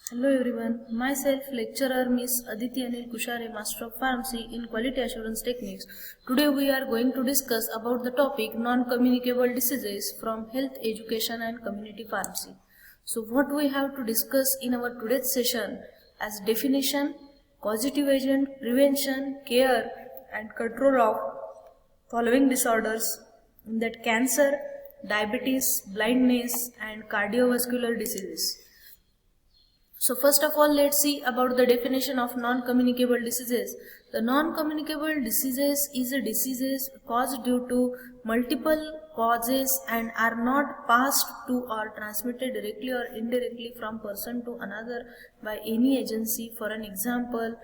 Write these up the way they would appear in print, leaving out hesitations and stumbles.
Hello everyone, myself lecturer Miss Aditi Anil Kushare, Master of Pharmacy in Quality Assurance Techniques. Today we are going to discuss about the topic non-communicable diseases from health education and community pharmacy. So what we have to discuss in our today's session as definition, causative agent, prevention, care and control of following disorders, that cancer, diabetes, blindness and cardiovascular diseases. So first of all, let's see about the definition of non-communicable diseases. The non-communicable diseases is a diseases caused due to multiple causes and are not passed to or transmitted directly or indirectly from person to another by any agency. For an example,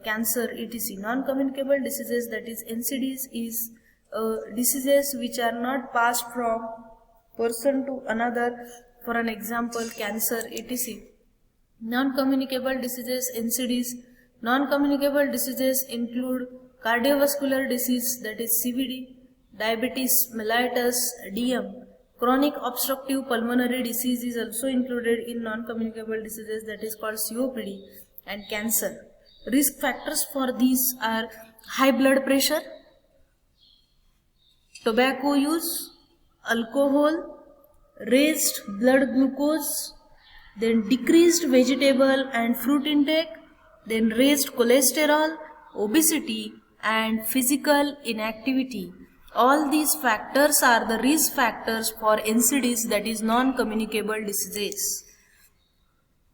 cancer, etc. Non-communicable diseases, that is NCDs, is diseases which are not passed from person to another. For an example, cancer, etc. Non-communicable diseases, NCDs. Non-communicable diseases include cardiovascular disease, that is CVD, diabetes mellitus, DM. Chronic obstructive pulmonary disease is also included in non-communicable diseases, that is called COPD, and cancer. Risk factors for these are high blood pressure, tobacco use, alcohol, raised blood glucose, then decreased vegetable and fruit intake, then raised cholesterol, obesity and physical inactivity. All these factors are the risk factors for NCDs, that is non-communicable diseases.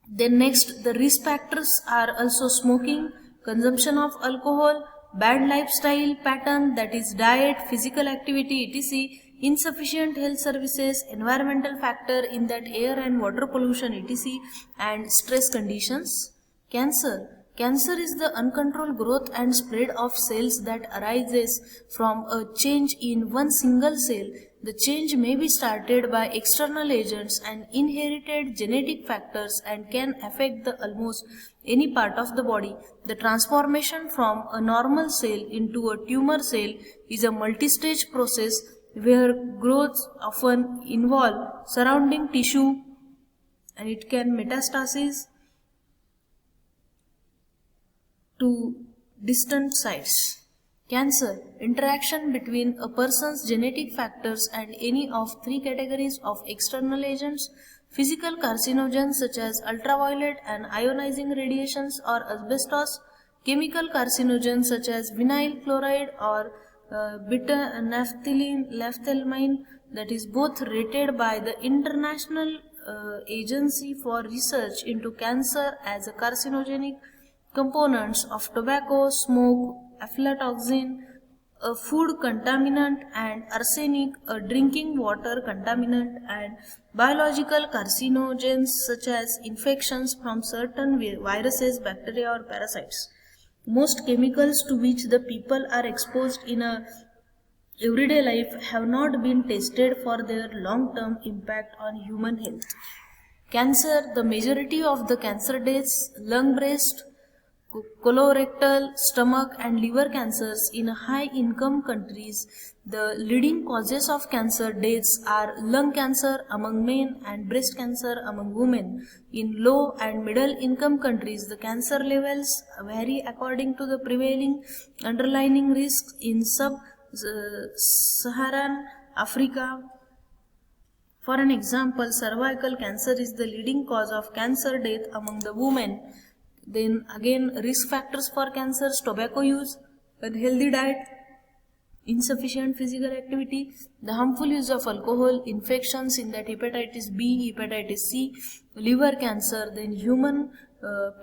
Then next, the risk factors are also smoking, consumption of alcohol, bad lifestyle pattern, that is diet, physical activity, etc., insufficient health services, environmental factor in that air and water pollution, etc., and stress conditions. Cancer. Cancer is the uncontrolled growth and spread of cells that arises from a change in one single cell. The change may be started by external agents and inherited genetic factors and can affect the almost any part of the body. The transformation from a normal cell into a tumor cell is a multi-stage process where growth often involve surrounding tissue and it can metastasis to distant sites. Cancer. Interaction between a person's genetic factors and any of three categories of external agents: physical carcinogens such as ultraviolet and ionizing radiations or asbestos, chemical carcinogens such as vinyl chloride or beta-naphthalamine, that is both rated by the International Agency for Research into Cancer as a carcinogenic. Components of tobacco, smoke, aflatoxin, a food contaminant, and arsenic, a drinking water contaminant, and biological carcinogens such as infections from certain viruses, bacteria, or parasites. Most chemicals to which the people are exposed in a everyday life have not been tested for their long-term impact on human health. Cancer. The majority of the cancer deaths, lung, breast, colorectal, stomach and liver cancers in high-income countries. The leading causes of cancer deaths are lung cancer among men and breast cancer among women. In low and middle-income countries, the cancer levels vary according to the prevailing underlying risks in sub-Saharan Africa. For an example, cervical cancer is the leading cause of cancer death among the women. Then again, risk factors for cancers: tobacco use, unhealthy diet, insufficient physical activity, the harmful use of alcohol, infections in that hepatitis B, hepatitis C, liver cancer, then human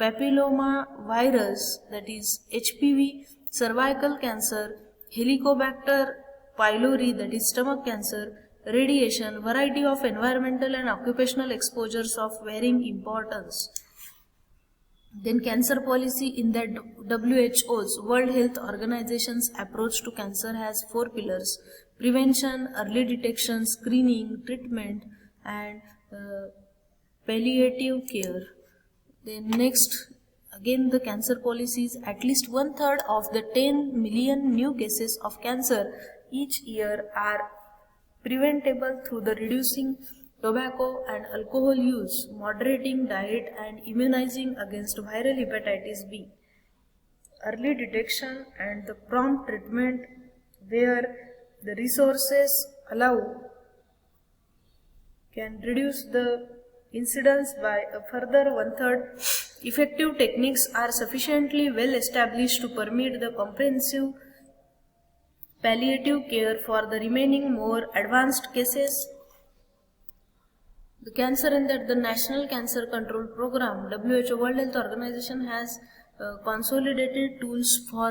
papilloma virus, that is HPV, cervical cancer, Helicobacter pylori, that is stomach cancer, radiation, variety of environmental and occupational exposures of varying importance. Then cancer policy in that WHO's World Health Organization's approach to cancer has 4 pillars: prevention, early detection, screening, treatment and palliative care. Then next, again the cancer policies: at least 1/3 of the 10 million new cases of cancer each year are preventable through the reducing tobacco and alcohol use, moderating diet and immunizing against viral hepatitis B. Early detection and the prompt treatment where the resources allow can reduce the incidence by a further 1/3. Effective techniques are sufficiently well established to permit the comprehensive palliative care for the remaining more advanced cases. The cancer in that the National Cancer Control Program, WHO World Health Organization has consolidated tools for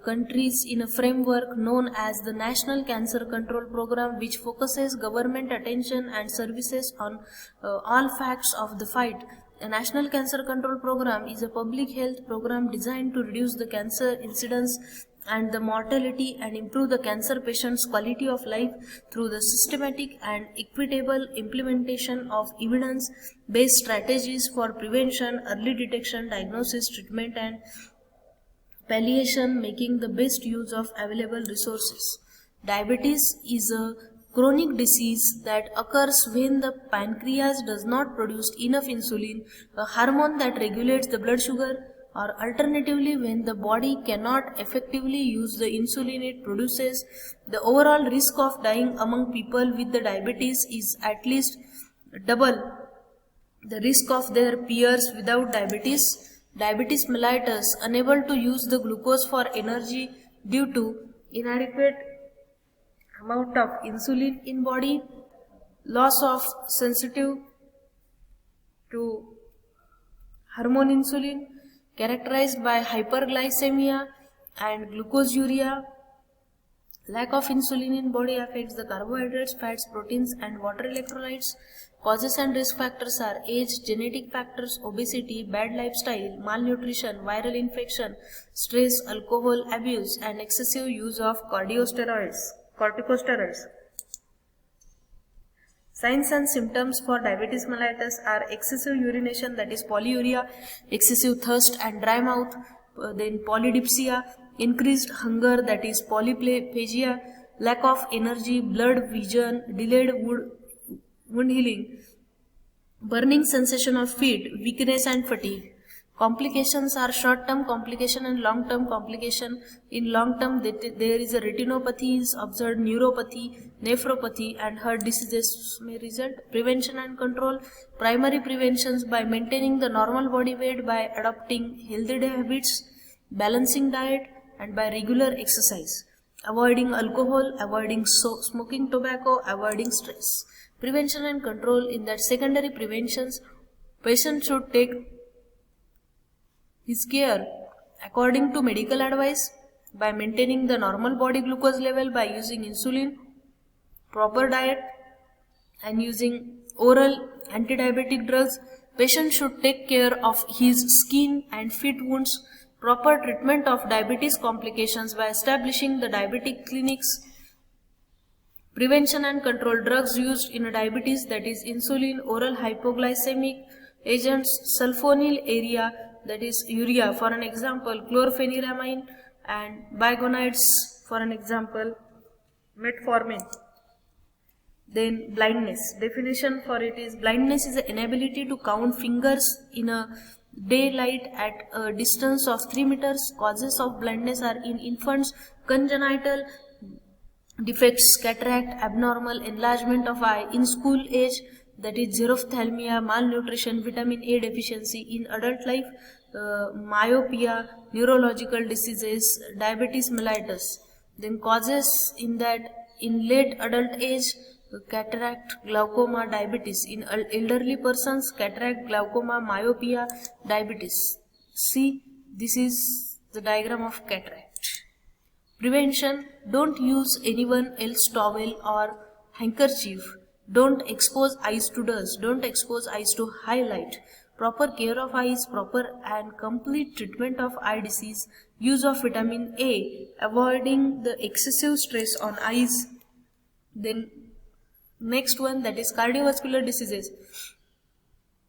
countries in a framework known as the National Cancer Control Program, which focuses government attention and services on all facts of the fight. A National Cancer Control Program is a public health program designed to reduce the cancer incidence and the mortality and improve the cancer patient's quality of life through the systematic and equitable implementation of evidence-based strategies for prevention, early detection, diagnosis, treatment and palliation, making the best use of available resources. Diabetes is a chronic disease that occurs when the pancreas does not produce enough insulin, a hormone that regulates the blood sugar, or alternatively when the body cannot effectively use the insulin it produces. The overall risk of dying among people with the diabetes is at least double the risk of their peers without diabetes. Diabetes mellitus, unable to use the glucose for energy due to inadequate amount of insulin in body, loss of sensitive to hormone insulin, characterized by hyperglycemia and glucosuria. Lack of insulin in body affects the carbohydrates, fats, proteins and water electrolytes. Causes and risk factors are age, genetic factors, obesity, bad lifestyle, malnutrition, viral infection, stress, alcohol abuse and excessive use of corticosteroids. Signs and symptoms for diabetes mellitus are excessive urination, that is polyuria, excessive thirst and dry mouth, then polydipsia, increased hunger, that is polyphagia, lack of energy, blurred vision, delayed wound healing, burning sensation of feet, weakness and fatigue. Complications are short-term complication and long-term complication. In long-term, there is a retinopathy is observed, neuropathy, nephropathy and heart diseases may result. Prevention and control. Primary preventions by maintaining the normal body weight, by adopting healthy habits, balancing diet and by regular exercise. Avoiding alcohol, avoiding smoking tobacco, avoiding stress. Prevention and control. In that secondary preventions, patient should take his care according to medical advice by maintaining the normal body glucose level, by using insulin, proper diet and using oral anti-diabetic drugs. Patient should take care of his skin and feet wounds, proper treatment of diabetes complications by establishing the diabetic clinics. Prevention and control drugs used in a diabetes, that is insulin, oral hypoglycemic agents, sulfonyl area, that is urea for an example, chlorpheniramine and bigonides for an example, metformin. Then blindness. Definition for it is blindness is the inability to count fingers in a daylight at a distance of 3 meters. Causes of blindness are in infants, congenital defects, cataract, abnormal enlargement of eye in school age, that is xerophthalmia, malnutrition, vitamin A deficiency in adult life, myopia, neurological diseases, diabetes mellitus. Then causes in that in late adult age, cataract, glaucoma, diabetes. In elderly persons, cataract, glaucoma, myopia, diabetes. See, this is the diagram of cataract. Prevention, don't use anyone else's towel or handkerchief. Don't expose eyes to dust. Don't expose eyes to highlight. Proper care of eyes, proper and complete treatment of eye disease. Use of vitamin A. Avoiding the excessive stress on eyes. Then next one, that is cardiovascular diseases.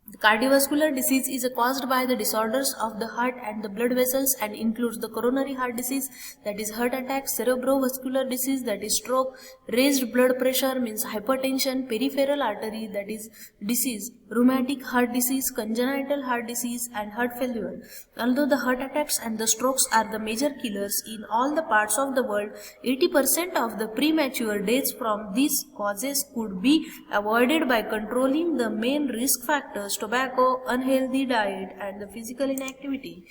The cardiovascular disease is caused by the disorders of the heart and the blood vessels and includes the coronary heart disease, that is heart attack, cerebrovascular disease, that is stroke, raised blood pressure means hypertension, peripheral artery, that is disease, rheumatic heart disease, congenital heart disease and heart failure. Although the heart attacks and the strokes are the major killers in all the parts of the world, 80% of the premature deaths from these causes could be avoided by controlling the main risk factors: tobacco, unhealthy diet and the physical inactivity.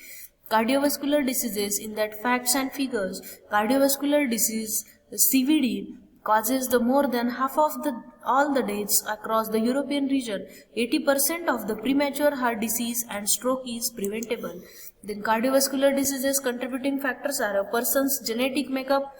Cardiovascular diseases in that facts and figures. Cardiovascular disease CVD causes the more than half of all the deaths across the European region. 80% of the premature heart disease and stroke is preventable. Then cardiovascular diseases contributing factors are a person's genetic makeup.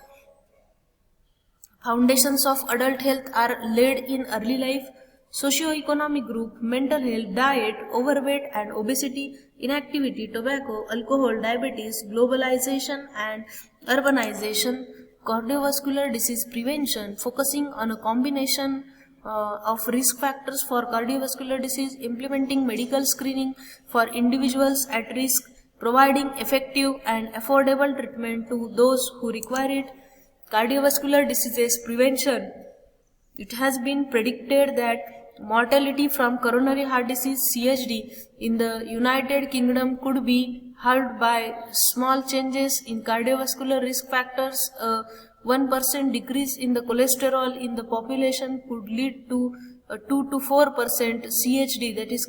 Foundations of adult health are laid in early life. Socio-economic group, mental health, diet, overweight and obesity, inactivity, tobacco, alcohol, diabetes, globalization and urbanization. Cardiovascular disease prevention, focusing on a combination of risk factors for cardiovascular disease, implementing medical screening for individuals at risk, providing effective and affordable treatment to those who require it. Cardiovascular diseases prevention. It has been predicted that mortality from coronary heart disease (CHD) in the United Kingdom could be halved by small changes in cardiovascular risk factors. A 1% decrease in the cholesterol in the population could lead to a 2 to 4% CHD, that is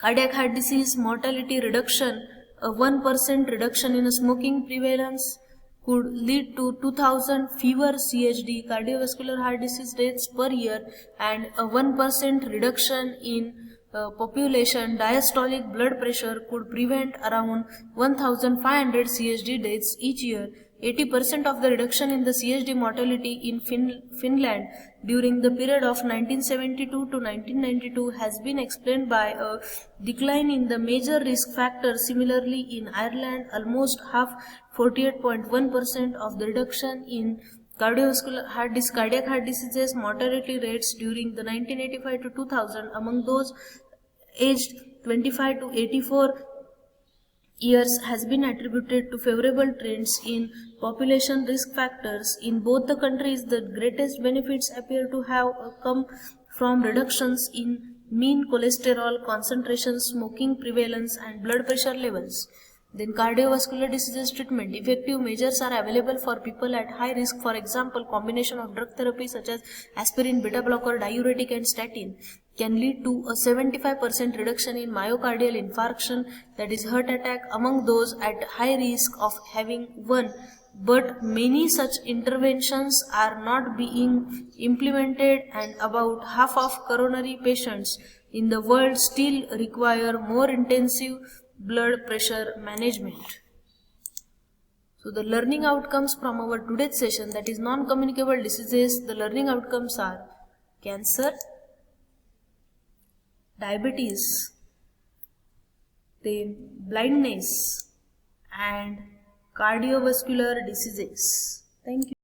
cardiac heart disease mortality reduction. A 1% reduction in smoking prevalence could lead to 2000 fewer CHD, cardiovascular heart disease deaths per year, and a 1% reduction in population diastolic blood pressure could prevent around 1500 CHD deaths each year. 80% of the reduction in the CHD mortality in Finland during the period of 1972 to 1992 has been explained by a decline in the major risk factors. Similarly, in Ireland, almost half, 48.1% of the reduction in cardiac heart diseases mortality rates during the 1985 to 2000 among those aged 25 to 84 years has been attributed to favorable trends in population risk factors. In both the countries, the greatest benefits appear to have come from reductions in mean cholesterol concentration, smoking prevalence and blood pressure levels. Then cardiovascular diseases treatment. Effective measures are available for people at high risk. For example, combination of drug therapy such as aspirin, beta blocker, diuretic and statin can lead to a 75% reduction in myocardial infarction, that is heart attack, among those at high risk of having one. But many such interventions are not being implemented, and about half of coronary patients in the world still require more intensive blood pressure management. So the learning outcomes from our today's session, that is non-communicable diseases, the learning outcomes are cancer, diabetes, then blindness and cardiovascular diseases. Thank you.